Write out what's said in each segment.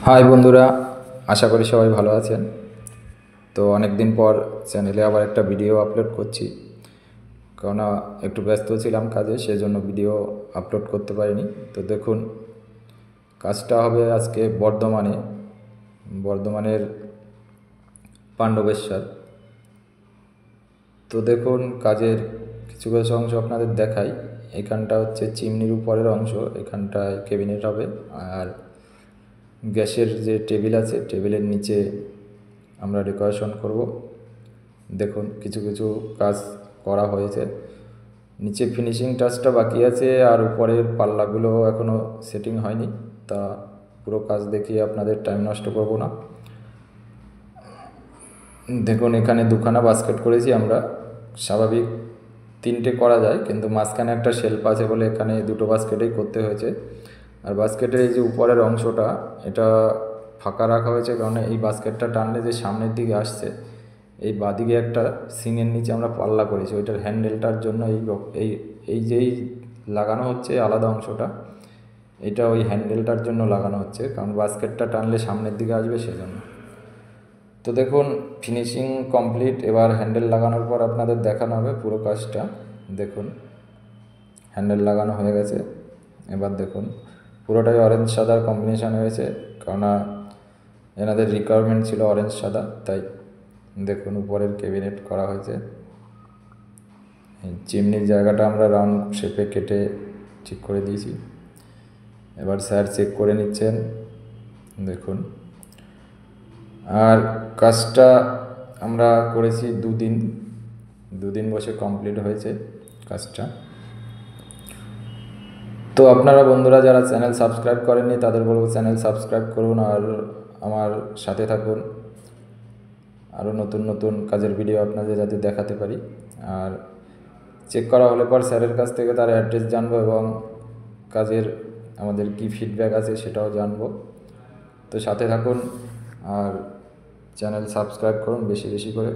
High বন্ধুরা, আশা করি সবাই ভালো আছেন। তো অনেক দিন পর চ্যানেলে আবার একটা ভিডিও আপলোড করছি, কারণ একটু ব্যস্ত ছিলাম কাজে, সেজন্য ভিডিও আপলোড করতে পারিনি। তো দেখুন, কাজটা হবে আজকে বর্ধমানের পাণ্ডবেশ্বর। তো দেখুন, কাজের কিছু কিছু অংশ আপনাদের দেখাই। এখানটা হচ্ছে চিমনির উপরের অংশ, এখানটায় ক্যাবিনেট হবে। আর গ্যাসের যে টেবিল আছে, টেবিলের নিচে আমরা ডেকোরেশন করব। দেখুন, কিছু কিছু কাজ করা হয়েছে, নিচে ফিনিশিং টাচটা বাকি আছে, আর উপরের পাল্লাগুলো এখনও সেটিং হয়নি। তা পুরো কাজ দেখিয়ে আপনাদের টাইম নষ্ট করব না। দেখুন, এখানে দুখানা বাস্কেট করেছি আমরা। স্বাভাবিক তিনটে করা যায়, কিন্তু মাঝখানে একটা শেল্ফ আছে বলে এখানে দুটো বাস্কেটেই করতে হয়েছে। আর বাস্কেটের এই যে উপরের অংশটা, এটা ফাঁকা রাখা হয়েছে কারণ এই বাস্কেটটা টানলে যে সামনের দিকে আসছে, এই বাদিকে একটা সিংয়ের নিচে আমরা পাল্লা করেছি, ওইটার হ্যান্ডেলটার জন্য এই এই যেই লাগানো হচ্ছে আলাদা অংশটা, এটা ওই হ্যান্ডেলটার জন্য লাগানো হচ্ছে, কারণ বাস্কেটটা টানলে সামনের দিকে আসবে সেজন্য। তো দেখুন, ফিনিশিং কমপ্লিট। এবার হ্যান্ডেল লাগানোর পর আপনাদের দেখানো হবে পুরো কাজটা। দেখুন, হ্যান্ডেল লাগানো হয়ে গেছে। এবার দেখুন, পুরোটাই অরেঞ্জ সাদার কম্বিনেশান হয়েছে, কারণ এনাদের রিকোয়ারমেন্ট ছিল অরেঞ্জ সাদা, তাই দেখুন উপরের ক্যাবিনেট করা হয়েছে। চিমনির জায়গাটা আমরা রাউন্ড শেপে কেটে ঠিক করে দিয়েছি। এবার স্যার চেক করে নিচ্ছেন, দেখুন। আর কাজটা আমরা করেছি দুদিন বসে কমপ্লিট হয়েছে কাজটা। তো আপনারা বন্ধুরা যারা চ্যানেল সাবস্ক্রাইব করেননি, তাদের বলবো চ্যানেল সাবস্ক্রাইব করুন আর আমার সাথে থাকুন। আরও নতুন নতুন কাজের ভিডিও আপনাদের যাতে দেখাতে পারি। আর চেক করা হলে পর স্যারের কাছ থেকে তার অ্যাড্রেস জানবো এবং কাজের আমাদের কি ফিডব্যাক আছে সেটাও জানবো। তো সাথে থাকুন আর চ্যানেল সাবস্ক্রাইব করুন বেশি বেশি করে।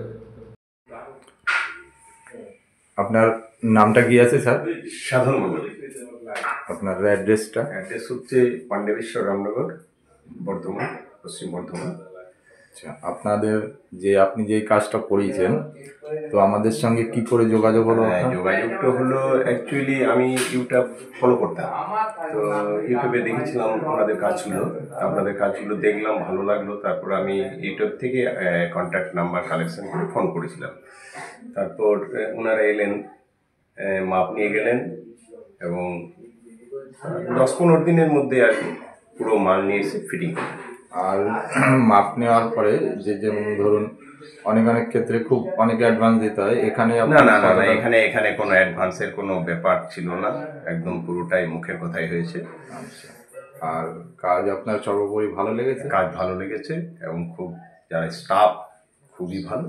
আপনার নামটা কি আছে স্যার? সাধন মন্ডল। আপনার অ্যাড্রেসটা? অ্যাড্রেস হচ্ছে পাণ্ডবেশ্বর রামনগর, বর্ধমান, পশ্চিম বর্ধমান। আচ্ছা, আপনাদের আপনি যেই কাজটা করিয়েছেন, তো আমাদের সঙ্গে কি করে যোগাযোগ হলো? যোগাযোগটা হলো অ্যাকচুয়ালি আমি ইউটিউব ফলো করতাম, তো ইউটিউবে দেখেছিলাম আপনাদের কাজগুলো দেখলাম, ভালো লাগলো। তারপর আমি ইউটিউব থেকে কন্ট্যাক্ট নাম্বার কালেকশন করে ফোন করেছিলাম। তারপর ওনারা এলেন, মাপ নিয়ে গেলেন এবং 10-15 দিনের মধ্যে আর কি পুরো মাল নিয়ে এসে ফিটিং করলেন। আর মাপ নেওয়ার পরে যেমন ধরুন অনেক ক্ষেত্রে খুব অনেক অ্যাডভান্স দিতে হয়, এখানে না, এখানে কোনো অ্যাডভান্সের কোনো ব্যাপার ছিল না, একদম পুরোটাই মুখের কথাই হয়েছে। আচ্ছা, আর কাজ আপনার সর্বোপরি ভালো লেগেছে? কাজ ভালো লেগেছে এবং খুব যারা স্টাফ খুবই ভালো।